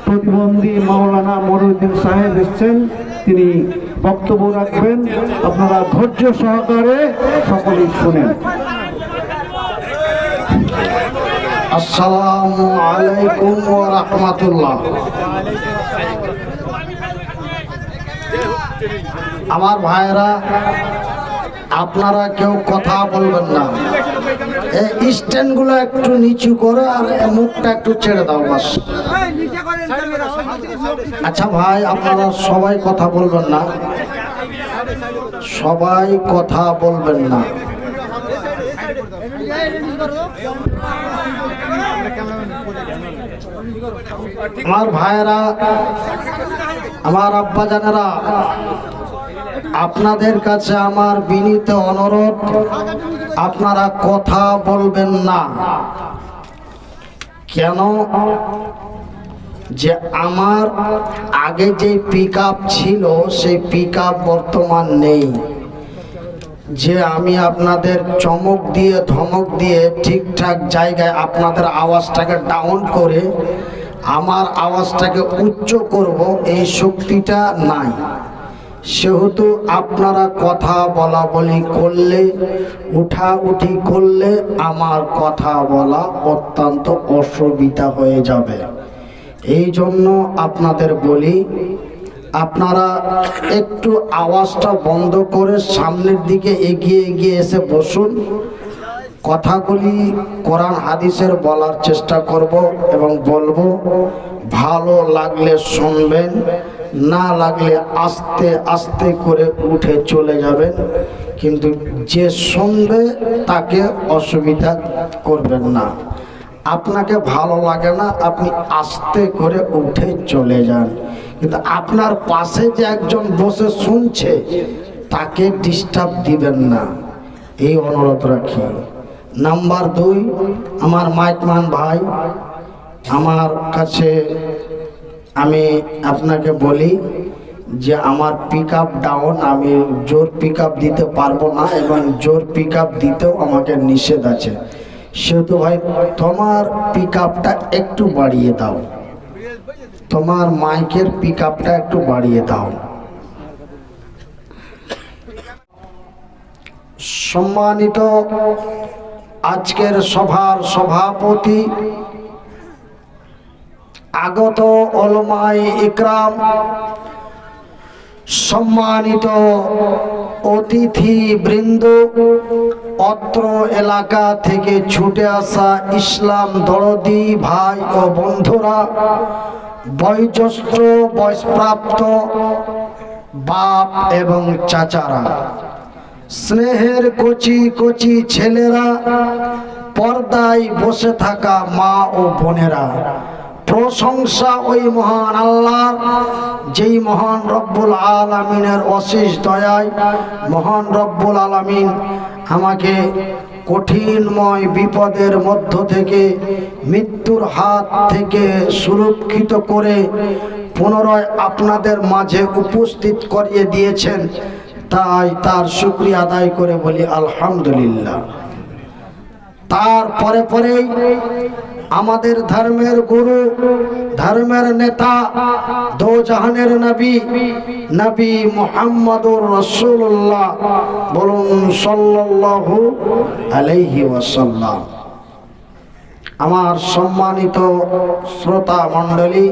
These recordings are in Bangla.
প্রতিবন্ধী মাওলানা মনিরুদ্দিন সাহেব এসেছেন, তিনি বক্তব্য রাখবেন। আপনারা ধৈর্য সহকারে সকলেই শুনেন। আসসালামু আলাইকুম ওয়া রাহমাতুল্লাহ। আমার ভাইরা, আপনারা কেউ কথা বলবেন না। এই স্ট্যান্ডগুলো একটু নিচু করো আর মুখটা একটু ছেড়ে দাও বাস। আচ্ছা ভাই, আপনারা সবাই কথা বলবেন না, সবাই কথা বলবেন না। আমার ভাইরা, আমার আব্বা জানেরা, আপনাদের কাছে আমার বিনীত অনুরোধ, আপনারা কথা বলবেন না। কেন? যে আমার আগে যে পিকআপ ছিল সেই পিকআপ বর্তমান নেই। যে আমি আপনাদের চমক দিয়ে ধমক দিয়ে ঠিকঠাক জায়গায় আপনাদের আওয়াজটাকে ডাউন করে আমার আওয়াজটাকে উচ্চ করব, এই শক্তিটা নাই। সেহেতু আপনারা কথা বলা বলি করলে, উঠাউঠি করলে আমার কথা বলা অত্যন্ত অসুবিধা হয়ে যাবে। এই জন্য আপনাদের বলি, আপনারা একটু আওয়াজটা বন্ধ করে সামনের দিকে এগিয়ে এগিয়ে এসে বসুন। কথাগুলি কোরআন হাদিসের বলার চেষ্টা করব এবং বলবো। ভালো লাগলে শুনবেন, না লাগলে আস্তে আস্তে করে উঠে চলে যাবেন। কিন্তু যে শুনবে তাকে অসুবিধা করবেন না। আপনাকে ভালো লাগে না, আপনি আস্তে করে উঠে চলে যান। কিন্তু আপনার পাশে যে একজন বসে শুনছে তাকে ডিস্টার্ব দিবেন না, এই অনুরোধ রাখি। নাম্বার 2, আমার মাইকম্যান ভাই, আমার কাছে আমি আপনাকে বলি যে আমার পিকআপ ডাউন, আমি জোর পিকআপ দিতে পারবো না এবং জোর পিকআপ দিতেও আমাকে নিষেধ আছে। সেহেতু ভাই, তোমার পিকআপটা একটু বাড়িয়ে দাও, তোমার মাইকের পিকআপটা একটু বাড়িয়ে দাও। সম্মানিত আজকের সভার সভাপতি, আগত ওলামায়ে ইকরাম, সম্মানিত অতিথি বৃন্দ, অত্র এলাকা থেকে ছুটে আসা ইসলাম দরদি ভাই ও বন্ধুরা, বয়োজ্যেষ্ঠ বয়সপ্রাপ্ত বাপ এবং চাচারা, স্নেহের কচি কচি ছেলেরা, পর্দায় বসে থাকা মা ও বোনেরা, প্রশংসা ওই মহান আল্লাহ, যেই মহান রব্বুল আলামিনের অশেষ দয়ায় মহান রব্বুল আলামিন আমাকে কঠিনময় বিপদের মধ্য থেকে, মৃত্যুর হাত থেকে সুরক্ষিত করে পুনরায় আপনাদের মাঝে উপস্থিত করিয়ে দিয়েছেন। তাই তার শুকরিয়া আদায় করে বলি আলহামদুলিল্লাহ। তারপরে পরেই আমাদের ধর্মের গুরু, ধর্মের নেতা, দো জাহানের নবী, নবী মুহাম্মদুর রাসূলুল্লাহ, বলুন সাল্লাল্লাহু আলাইহি ওয়াসাল্লাম। আমার সম্মানিত শ্রোতা মণ্ডলী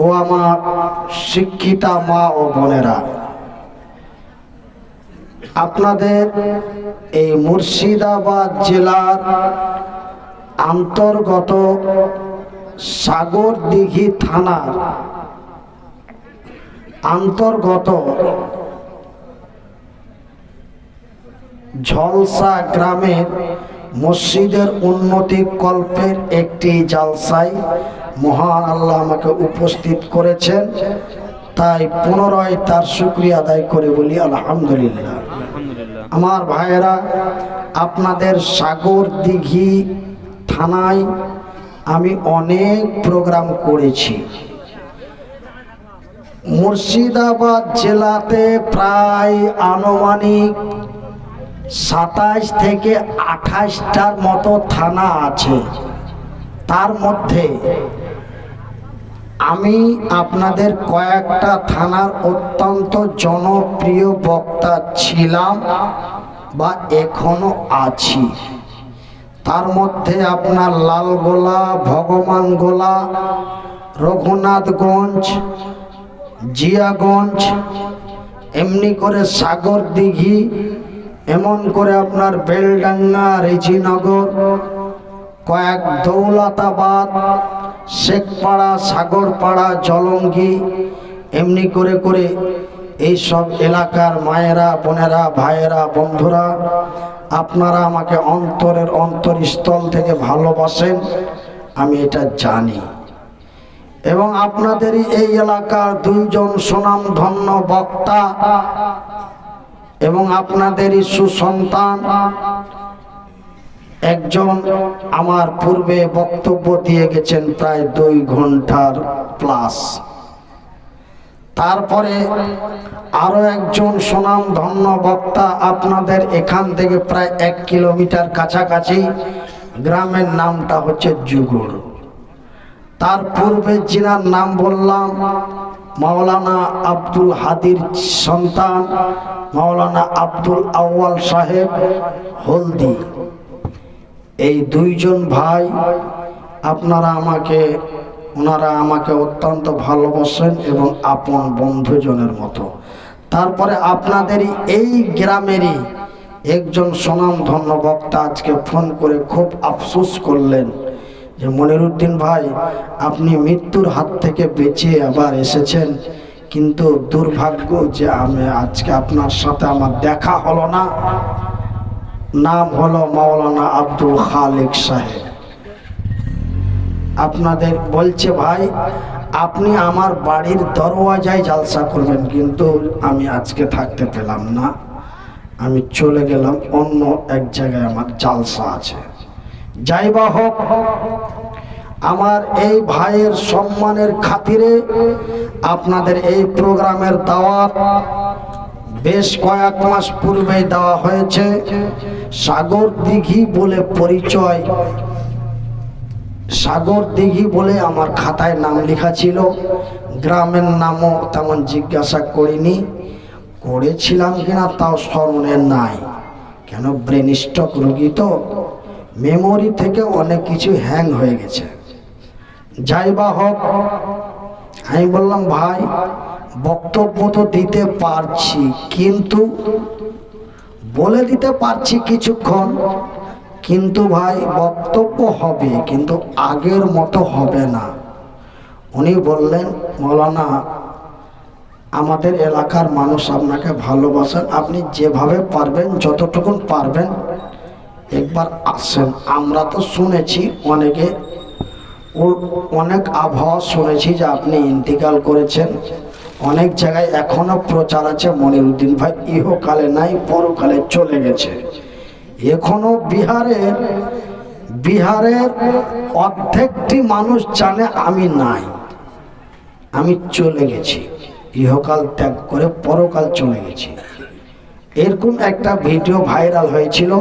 ও আমার শিক্ষিতা মা ও বোনেরা, আপনাদের এই মুর্শিদাবাদ জেলার অন্তর্গত সাগরদিঘি থানার অন্তর্গত ঝলসা গ্রামের মসজিদের উন্নতি কল্পের একটি জালসায় মহান আল্লাহ আমাকে উপস্থিত করেছেন। তাই পুনরায় তার শুকরিয়া আদায় করে বলি আলহামদুলিল্লাহ। আমার ভাইয়েরা, আপনাদের সাগরদিঘি থানায় আমি অনেক প্রোগ্রাম করেছি। মুর্শিদাবাদ জেলাতে প্রায় আনুমানিক 27 থেকে 28টার মতো থানা আছে। তার মধ্যে আমি আপনাদের কয়েকটা থানার অত্যন্ত জনপ্রিয় বক্তা ছিলাম বা এখনো আছি। তার মধ্যে আপনার লালগোলা, ভগবানগোলা, রঘুনাথগঞ্জ, জিয়াগঞ্জ, এমনি করে সাগর দিঘি, এমন করে আপনার বেলডাঙ্গা, রেজিনগর, কয়েক দৌলতাবাদ, শেখপাড়া, সাগরপাড়া, জলঙ্গি, এমনি করে করে এই সব এলাকার মায়েরা, বোনেরা, ভাইয়েরা, বন্ধুরা, আপনারা আমাকে অন্তরের অন্তরস্থল থেকে ভালোবাসেন, আমি এটা জানি। এবং আপনাদেরই এই এলাকার দুইজন সুনামধন্য বক্তা এবং আপনাদেরই সুসন্তান একজন আমার পূর্বে বক্তব্য দিয়ে গেছেন প্রায় 2 ঘন্টার প্লাস। তারপরে আরো একজন সুনামধন্য বক্তা আপনাদের এখান থেকে প্রায় 1 কিলোমিটার কাছাকাছি, গ্রামের নামটা হচ্ছে জুগুর। তার পূর্বে যিনার নাম বললাম মাওলানা আব্দুল হাদির সন্তান মাওলানা আব্দুল আউয়াল সাহেব হলদি। এই দুইজন ভাই ওনারা আমাকে অত্যন্ত ভালোবাসেন এবং আপন বন্ধুজনের মতো। তারপরে আপনাদেরই এই গ্রামেরই একজন সুনামধন্য বক্তা আজকে ফোন করে খুব আফসোস করলেন যে মনিরুদ্দিন ভাই, আপনি মৃত্যুর হাত থেকে বেঁচে আবার এসেছেন, কিন্তু দুর্ভাগ্য যে আমি আজকে আপনার সাথে আমার দেখা হলো না। নাম হলো মাওলানা আব্দুল খালেক সাহেব। আপনাদের বলছে ভাই আপনি আমার বাড়ির দরওয়াজায় জালসা করবেন, কিন্তু আমি আজকে থাকতে পেলাম না, আমি চলে গেলাম অন্য এক জায়গায়, আমার জালসা আছে। যাই বা হোক, আমার এই ভাইয়ের সম্মানের খাতিরে আপনাদের এই প্রোগ্রামের দাওয়াত বেশ কয়েক মাস পূর্বেই দেওয়া হয়েছে। সাগর দিঘি বলে পরিচয়, সাগর দিঘি বলে আমার খাতায় নাম লেখা ছিল, গ্রামের নামও তেমন জিজ্ঞাসা করিনি, করেছিলাম কিনা তাও স্মরণে নাই, কেন ব্রেন স্ট্রোক রোগী তো মেমোরি থেকে অনেক কিছু হ্যাং হয়ে গেছে। যাই বা হোক, আমি বললাম ভাই বক্তব্য তো দিতে পারছি, কিন্তু বলে দিতে পারছি কিছুক্ষণ, কিন্তু ভাই বক্তব্য হবে কিন্তু আগের মতো হবে না। উনি বললেন মৌলানা আমাদের এলাকার মানুষ আপনাকে ভালোবাসেন, আপনি যেভাবে পারবেন যতটুকু পারবেন একবার আসেন। আমরা তো শুনেছি অনেক আবহাওয়া শুনেছি যে আপনি ইন্তিকাল করেছেন, অনেক জায়গায় এখনো প্রচার আছে মনিরুদ্দিন ভাই ইহকালে নাই পরকালে চলে গেছে। এখনো বিহারের অর্ধেকটি মানুষ জানে আমি নাই, আমি চলে গেছি, ইহকাল ত্যাগ করে পরকাল চলে গেছি। এরকম একটা ভিডিও ভাইরাল হয়েছিল।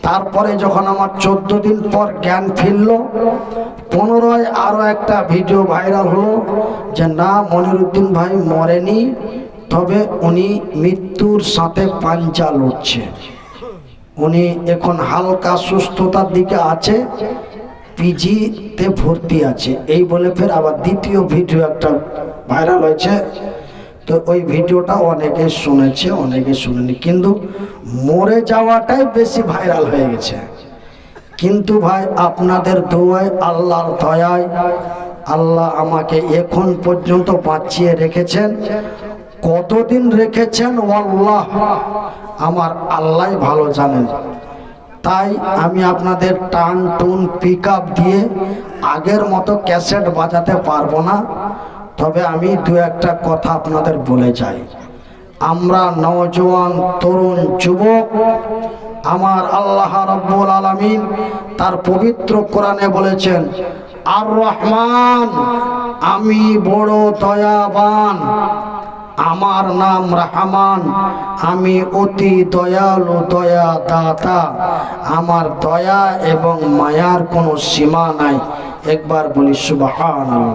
তারপরে যখন আমার 14 দিন পর জ্ঞান ফিরল, পুনরায় আরো একটা ভিডিও ভাইরাল হলো যে না মনিরুদ্দিন ভাই মরেনি, তবে উনি মৃত্যুর সাথে পাঞ্জা লড়ছে, উনি এখন হালকা সুস্থতার দিকে আছে, পিজিতে ভর্তি আছে, এই বলে ফের আবার দ্বিতীয় ভিডিও একটা ভাইরাল হয়েছে। তো ওই ভিডিওটা অনেকে শুনেছে অনেকে শুনেনি, কিন্তু মরে যাওয়াটাই বেশি ভাইরাল হয়ে গেছে। কিন্তু ভাই আপনাদের দোয়ায়, আল্লাহর দয়ায় আল্লাহ আমাকে এখন পর্যন্ত বাঁচিয়ে রেখেছেন। কতদিন রেখেছেন আল্লাহ আমার আল্লাহ ভালো জানেন। তাই আমি আপনাদের টান টুন পিক আপ দিয়ে আগের মতো ক্যাসেট বাজাতে পারবো না, তবে আমি দু একটা কথা আপনাদের বলে যাই। আমরা নওজোয়ান তরুণ যুবক, আমার আল্লাহ রাব্বুল আলামিন তার পবিত্র কোরআনে বলেছেন আর রহমান, আমি বড় দয়াবান, আমার নাম রহমান, আমি অতি দয়ালু দয়া দাতা, আমার দয়া এবং মায়ার কোনো সীমা নাই। একবার বলি সুবহানাল্লাহ।